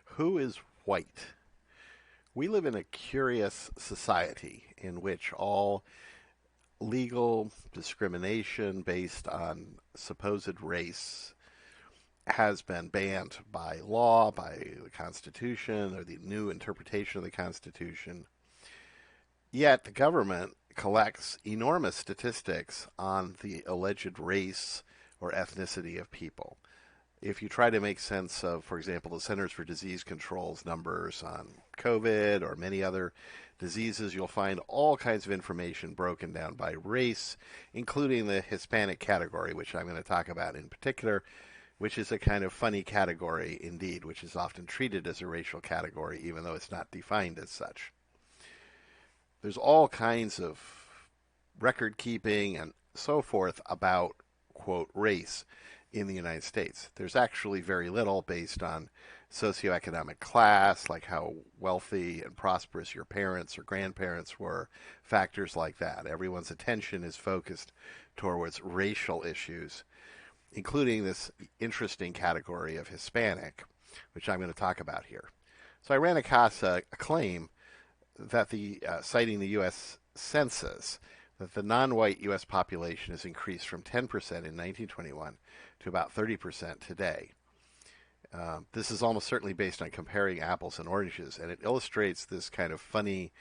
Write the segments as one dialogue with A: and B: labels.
A: Who is white? We live in a curious society in which all legal discrimination based on supposed race has been banned by law, by the Constitution, or the new interpretation of the Constitution. Yet the government collects enormous statistics on the alleged race or ethnicity of people. If you try to make sense of, for example, the Centers for Disease Control's numbers on COVID or many other diseases, you'll find all kinds of information broken down by race, including the Hispanic category, which I'm going to talk about in particular, which is a kind of funny category indeed, which is often treated as a racial category, even though it's not defined as such. There's all kinds of record keeping and so forth about, quote, race in the United States. There's actually very little based on socioeconomic class, like how wealthy and prosperous your parents or grandparents were, factors like that. Everyone's attention is focused towards racial issues, including this interesting category of Hispanic, which I'm going to talk about here. So I ran across a claim that citing the US Census, that the non-white U.S. population has increased from 10% in 1921 to about 30% today. This is almost certainly based on comparing apples and oranges, and it illustrates this kind of funny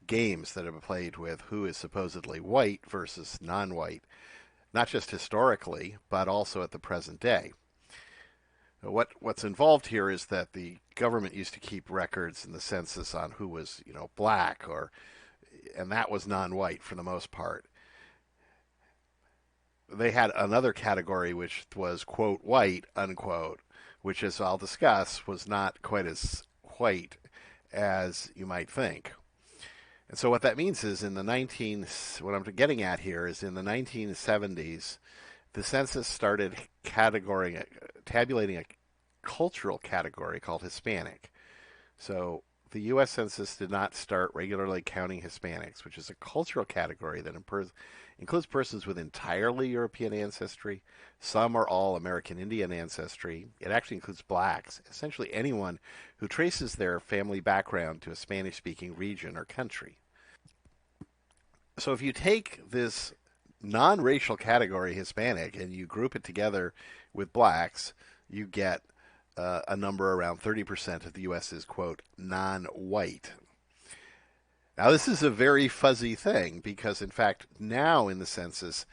A: games that have played with who is supposedly white versus non-white, not just historically, but also at the present day. What's involved here is that the government used to keep records in the census on who was, black, and that was non-white for the most part. They had another category which was, quote, white, unquote, which, as I'll discuss, was not quite as white as you might think. And so what that means is what I'm getting at here is in the 1970s, the census started tabulating a cultural category called Hispanic. So the U.S. Census did not start regularly counting Hispanics, which is a cultural category that includes persons with entirely European ancestry, some or all American Indian ancestry. It actually includes blacks, essentially anyone who traces their family background to a Spanish-speaking region or country. So if you take this non-racial category, Hispanic, and you group it together with blacks, you get a number around 30% of the U.S. is, quote, non-white. Now, this is a very fuzzy thing because, in fact, now in the census,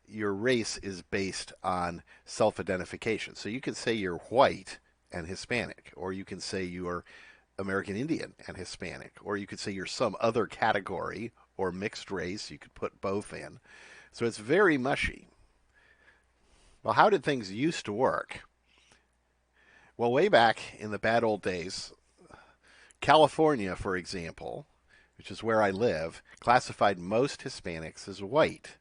A: your race is based on self-identification. So you can say you're white and Hispanic, or you can say you're American Indian and Hispanic, or you could say you're some other category or mixed race. You could put both in. So it's very mushy. Well, how did things used to work? Well, way back in the bad old days, California, for example, which is where I live, classified most Hispanics as white.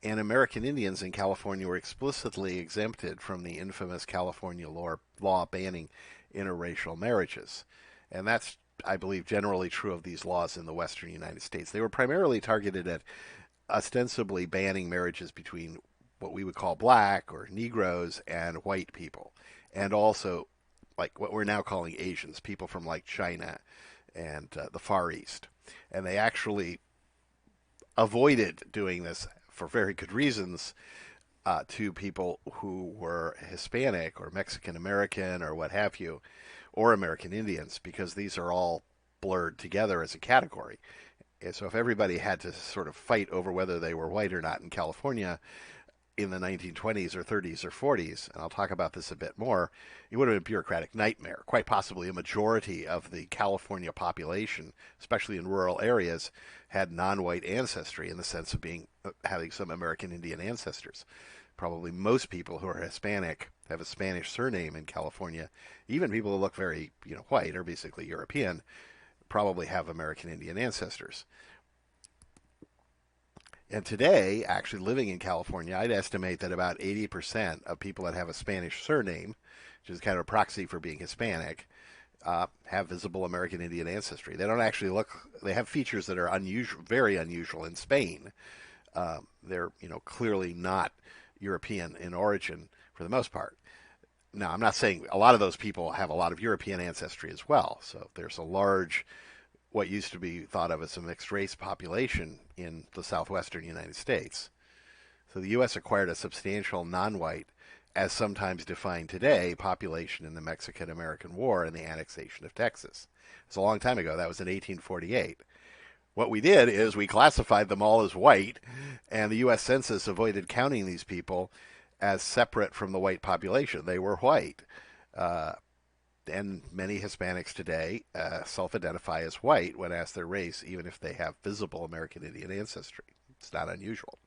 A: And American Indians in California were explicitly exempted from the infamous California law banning interracial marriages. And that's, I believe, generally true of these laws in the western United States. They were primarily targeted at ostensibly banning marriages between what we would call black or Negroes and white people. And also, like what we're now calling Asians, people from like China and the Far East. And they actually avoided doing this for very good reasons to people who were Hispanic or Mexican American or what have you, or American Indians, because these are all blurred together as a category. And so if everybody had to sort of fight over whether they were white or not in California in the 1920s or 30s or 40s, and I'll talk about this a bit more, it would have been a bureaucratic nightmare. Quite possibly a majority of the California population, especially in rural areas, had non-white ancestry in the sense of having some American Indian ancestors. Probably most people who are Hispanic have a Spanish surname in California. Even people who look very, white or basically European probably have American Indian ancestors. And today, actually living in California, I'd estimate that about 80% of people that have a Spanish surname, which is kind of a proxy for being Hispanic, have visible American Indian ancestry. They don't actually they have features that are unusual, very unusual in Spain. They're, clearly not European in origin for the most part. Now, I'm not saying a lot of those people have a lot of European ancestry as well. So there's a large, what used to be thought of as a mixed race population in the southwestern United States. So the U.S. acquired a substantial non-white, as sometimes defined today, population in the Mexican-American War and the annexation of Texas. It's a long time ago. That was in 1848. What we did is we classified them all as white, and the U.S. Census avoided counting these people as separate from the white population. They were white. Uh, and many Hispanics today self-identify as white when asked their race, even if they have visible American Indian ancestry. It's not unusual.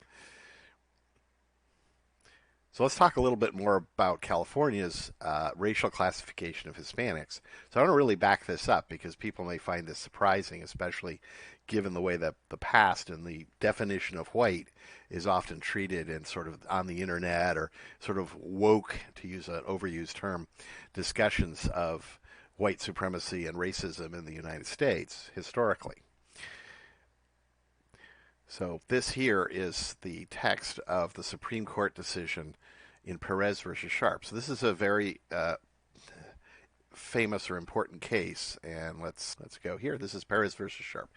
A: So let's talk a little bit more about California's racial classification of Hispanics. So I want to really back this up because people may find this surprising, especially given the way that the past and the definition of white is often treated in sort of on the internet or sort of woke, to use an overused term, discussions of white supremacy and racism in the United States historically. So this here is the text of the Supreme Court decision in Perez versus Sharp. So this is a very famous or important case, and let's go here. This is Perez versus Sharp.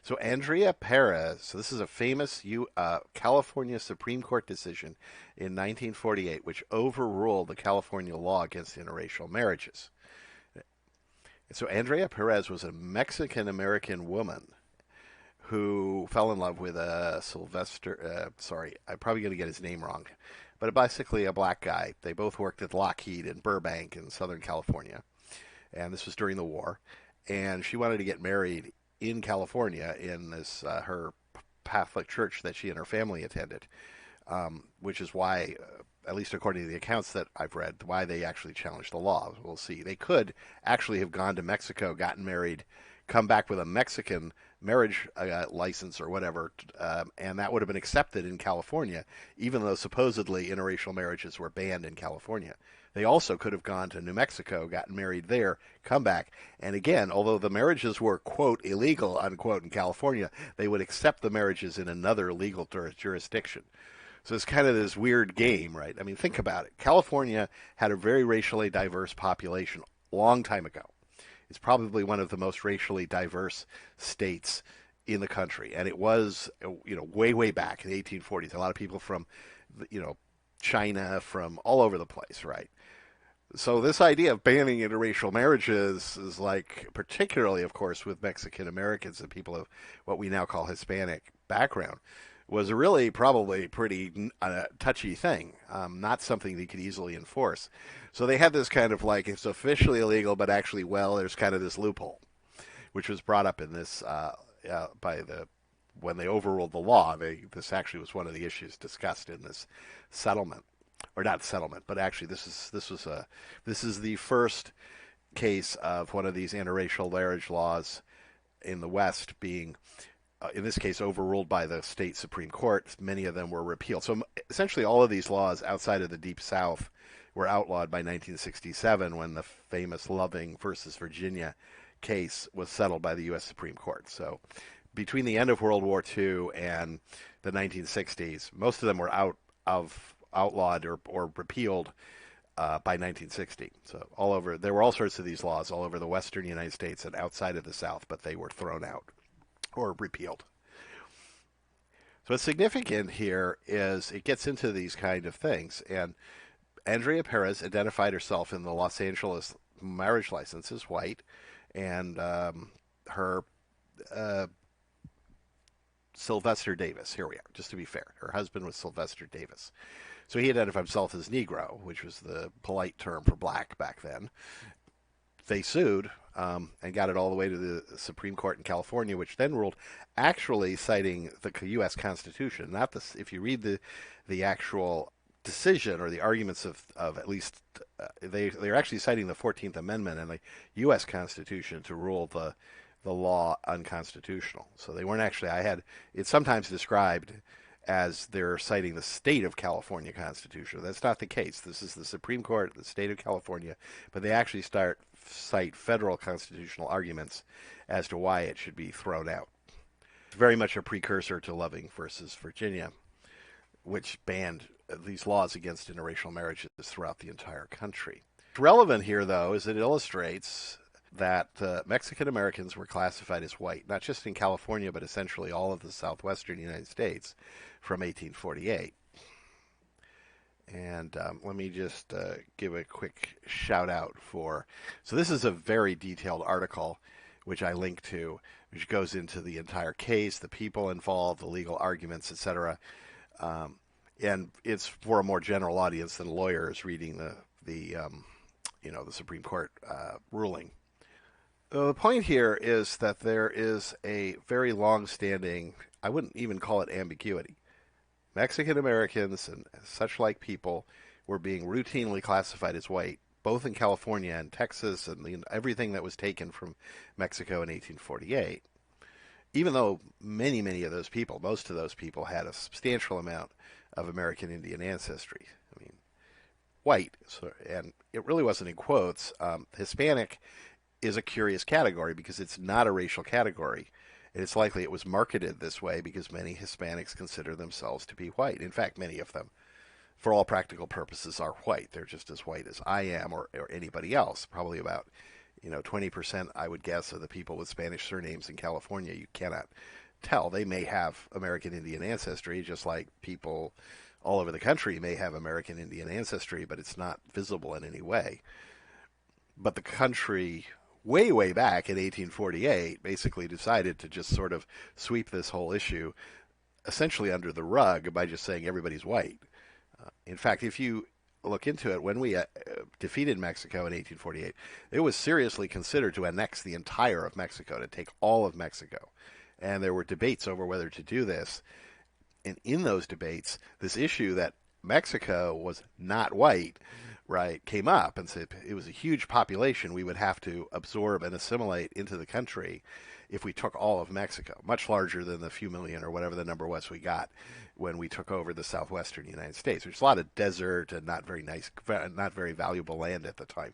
A: So Andrea Perez. So this is a famous California Supreme Court decision in 1948, which overruled the California law against interracial marriages. So Andrea Perez was a Mexican American woman who fell in love with a Sylvester. Sorry, I'm probably going to get his name wrong, but basically a black guy. They both worked at Lockheed in Burbank in Southern California, and this was during the war. And she wanted to get married in California in this her Catholic church that she and her family attended, which is why, at least according to the accounts that I've read, why they actually challenged the law. We'll see. They could actually have gone to Mexico, gotten married, come back with a Mexican marriage license or whatever, and that would have been accepted in California, even though supposedly interracial marriages were banned in California. They also could have gone to New Mexico, gotten married there, come back, and again, although the marriages were, quote, illegal, unquote, in California, they would accept the marriages in another legal jurisdiction. So it's kind of this weird game, right? I mean, think about it. California had a very racially diverse population a long time ago. It's probably one of the most racially diverse states in the country, and it was, way, way back in the 1840s. A lot of people from, China, from all over the place, right? So this idea of banning interracial marriages is like, particularly, of course, with Mexican Americans and people of what we now call Hispanic background, was a really probably pretty touchy thing, not something they could easily enforce. So they had this kind of like, it's officially illegal, but actually, well, there's kind of this loophole, which was brought up in this when they overruled the law. This actually was one of the issues discussed in this settlement, or not settlement, but actually this is the first case of one of these interracial marriage laws in the West being, in this case, overruled by the state Supreme Court. Many of them were repealed. So essentially all of these laws outside of the Deep South were outlawed by 1967 when the famous Loving versus Virginia case was settled by the U.S. Supreme Court. So between the end of World War II and the 1960s, most of them were outlawed or repealed by 1960. So all over, there were all sorts of these laws all over the western United States and outside of the South, but they were thrown out or repealed. So what's significant here is it gets into these kind of things. And Andrea Perez identified herself in the Los Angeles marriage license as white, and her Sylvester Davis. Here we are, just to be fair. Her husband was Sylvester Davis. So he identified himself as Negro, which was the polite term for black back then. They sued and got it all the way to the Supreme Court in California, which then ruled, actually citing the U.S. Constitution. Not this. If you read the actual decision or the arguments of at least they're actually citing the 14th Amendment and the U.S. Constitution to rule the law unconstitutional. So they weren't actually. It's sometimes described as they're citing the state of California Constitution. That's not the case. This is the Supreme Court, the state of California, but they actually cite federal constitutional arguments as to why it should be thrown out. It's very much a precursor to Loving versus Virginia, which banned these laws against interracial marriages throughout the entire country. Relevant here, though, is it illustrates that Mexican Americans were classified as white, not just in California, but essentially all of the southwestern United States from 1848. And let me just give a quick shout out for. So, this is a very detailed article which I link to, which goes into the entire case, the people involved, the legal arguments, etc. Um, and it's for a more general audience than lawyers reading the Supreme Court ruling. The point here is that there is a very long-standing, I wouldn't even call it ambiguity. Mexican Americans and such like people were being routinely classified as white, both in California and Texas and everything that was taken from Mexico in 1848. Even though many of those people, most of those people, had a substantial amount of American Indian ancestry. I mean, white, so, and it really wasn't in quotes. Hispanic is a curious category because it's not a racial category. And it's likely it was marketed this way because many Hispanics consider themselves to be white. In fact, many of them, for all practical purposes, are white. They're just as white as I am or anybody else. Probably about 20%, I would guess, of the people with Spanish surnames in California, you cannot tell. They may have American Indian ancestry, just like people all over the country may have American Indian ancestry, but it's not visible in any way. But the country way back in 1848 basically decided to just sort of sweep this whole issue essentially under the rug by just saying everybody's white. In fact, if you look into it, when we defeated Mexico in 1848, it was seriously considered to annex the entire of Mexico, to take all of Mexico. And there were debates over whether to do this. And in those debates, this issue that Mexico was not white, right, came up and said it was a huge population we would have to absorb and assimilate into the country if we took all of Mexico, much larger than the few million or whatever the number was we got when we took over the southwestern United States. There's a lot of desert and not very nice, not very valuable land at the time.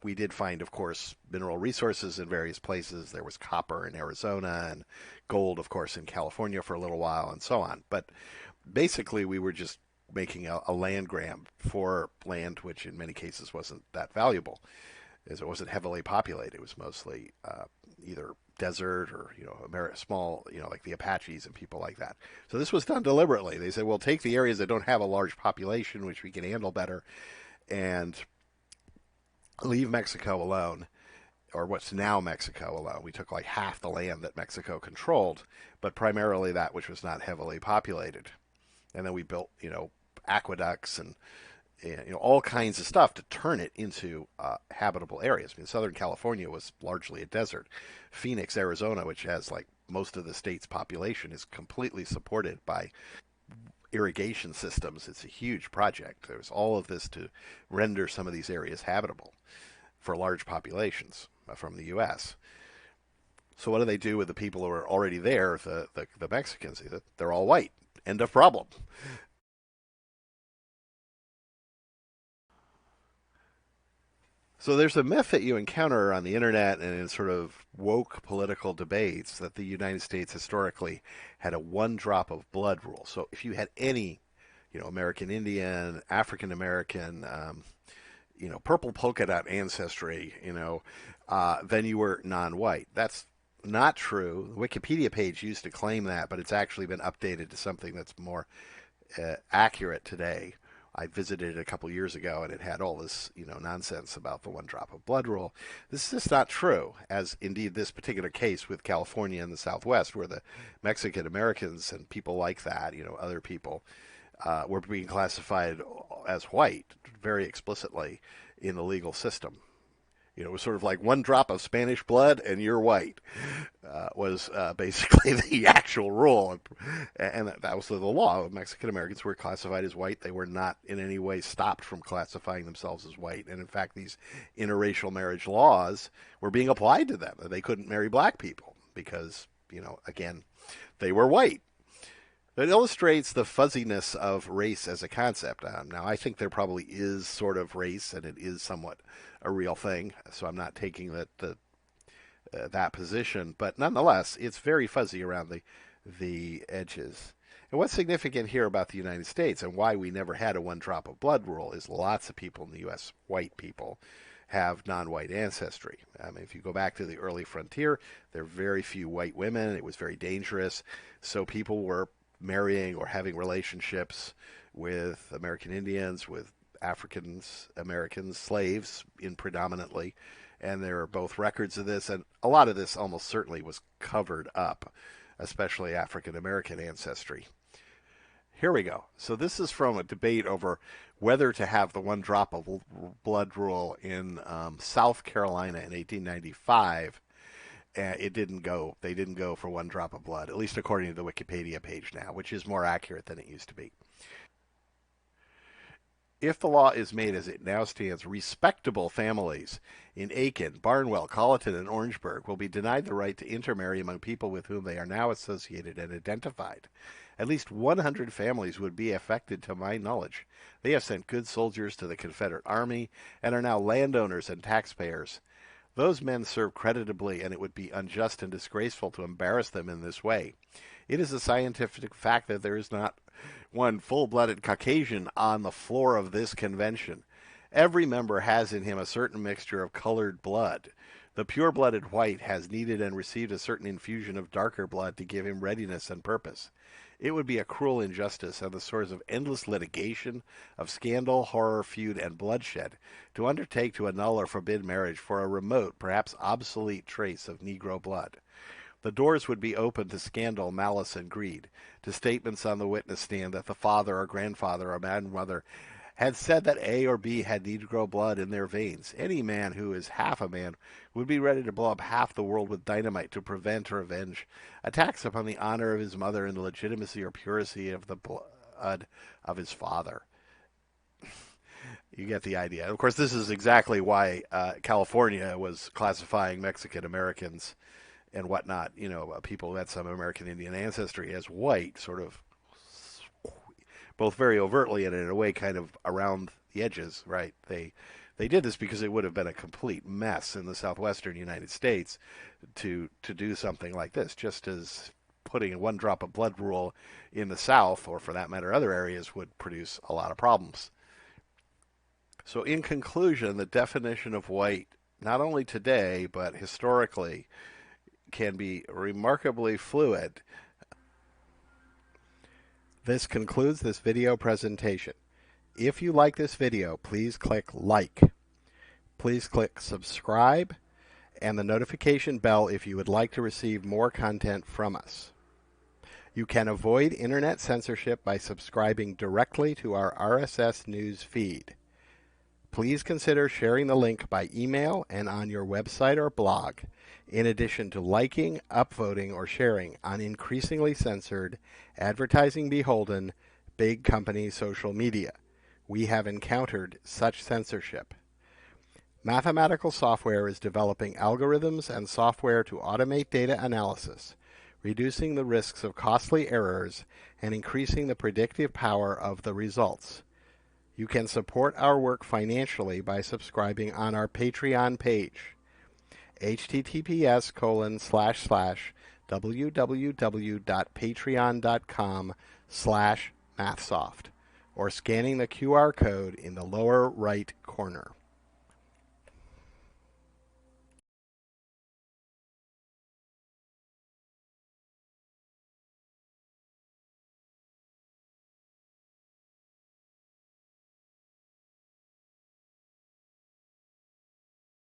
A: We did find, of course, mineral resources in various places. There was copper in Arizona and gold, of course, in California for a little while and so on. But basically, we were just making a land grab for land which in many cases wasn't that valuable, as it wasn't heavily populated. It was mostly either desert or small, like the Apaches and people like that. So this was done deliberately. They said, well, take the areas that don't have a large population, which we can handle better, and leave Mexico alone, or what's now Mexico alone. We took like half the land that Mexico controlled, but primarily that which was not heavily populated. And then we built, aqueducts and all kinds of stuff to turn it into habitable areas. I mean, Southern California was largely a desert. Phoenix, Arizona, which has like most of the state's population, is completely supported by irrigation systems. It's a huge project. There's all of this to render some of these areas habitable for large populations from the U.S. So what do they do with the people who are already there, the Mexicans? They're all white. End of problem. So there's a myth that you encounter on the internet and in sort of woke political debates that the United States historically had a one drop of blood rule. So if you had any, American Indian, African American, purple polka dot ancestry, then you were non-white. That's not true. The Wikipedia page used to claim that, but it's actually been updated to something that's more accurate today. I visited it a couple years ago, and it had all this, nonsense about the one drop of blood rule. This is just not true, as indeed this particular case with California and the Southwest, where the Mexican Americans and people like that, other people, were being classified as white very explicitly in the legal system. It was sort of like one drop of Spanish blood and you're white, was basically the actual rule. And that was the law. Mexican Americans were classified as white. They were not in any way stopped from classifying themselves as white. And in fact, these interracial marriage laws were being applied to them. They couldn't marry black people because, again, they were white. It illustrates the fuzziness of race as a concept. Now, I think there probably is sort of race, and it is somewhat a real thing. So I'm not taking that position, but nonetheless, it's very fuzzy around the edges. And what's significant here about the United States and why we never had a one drop of blood rule is lots of people in the U.S., white people, have non-white ancestry. I mean, if you go back to the early frontier, there are very few white women. It was very dangerous. So people were marrying or having relationships with American Indians, with Africans, Americans, slaves in predominantly. And there are both records of this, and a lot of this almost certainly was covered up, especially African American ancestry. Here we go. So this is from a debate over whether to have the one drop of blood rule in South Carolina in 1895. It didn't go. They didn't go for one drop of blood, at least according to the Wikipedia page now, which is more accurate than it used to be. If the law is made as it now stands, respectable families in Aiken, Barnwell, Colleton, and Orangeburg will be denied the right to intermarry among people with whom they are now associated and identified. At least 100 families would be affected, to my knowledge. They have sent good soldiers to the Confederate Army and are now landowners and taxpayers. Those men serve creditably, and it would be unjust and disgraceful to embarrass them in this way. It is a scientific fact that there is not one full-blooded Caucasian on the floor of this convention. Every member has in him a certain mixture of colored blood. The pure-blooded white has needed and received a certain infusion of darker blood to give him readiness and purpose. It would be a cruel injustice and the source of endless litigation, of scandal, horror, feud, and bloodshed to undertake to annul or forbid marriage for a remote, perhaps obsolete trace of Negro blood. The doors would be open to scandal, malice, and greed, to statements on the witness stand that the father or grandfather or grandmother had said that A or B had Negro blood in their veins. Any man who is half a man would be ready to blow up half the world with dynamite to prevent or avenge attacks upon the honor of his mother and the legitimacy or purity of the blood of his father. You get the idea. Of course, this is exactly why California was classifying Mexican Americans and whatnot, people who had some American Indian ancestry as white, sort of both very overtly and in a way kind of around the edges, right? They did this because it would have been a complete mess in the southwestern United States to do something like this, just as putting a one drop of blood rule in the South, or for that matter other areas, would produce a lot of problems. So in conclusion, the definition of white, not only today, but historically, can be remarkably fluid. This concludes this video presentation. If you like this video, please click like. Please click subscribe and the notification bell if you would like to receive more content from us. You can avoid internet censorship by subscribing directly to our RSS news feed. Please consider sharing the link by email and on your website or blog, in addition to liking, upvoting, or sharing on increasingly censored, advertising beholden, big company social media. We have encountered such censorship. Mathematical software is developing algorithms and software to automate data analysis, reducing the risks of costly errors and increasing the predictive power of the results. You can support our work financially by subscribing on our Patreon page, https://www.patreon.com/mathsoft, or scanning the QR code in the lower right corner.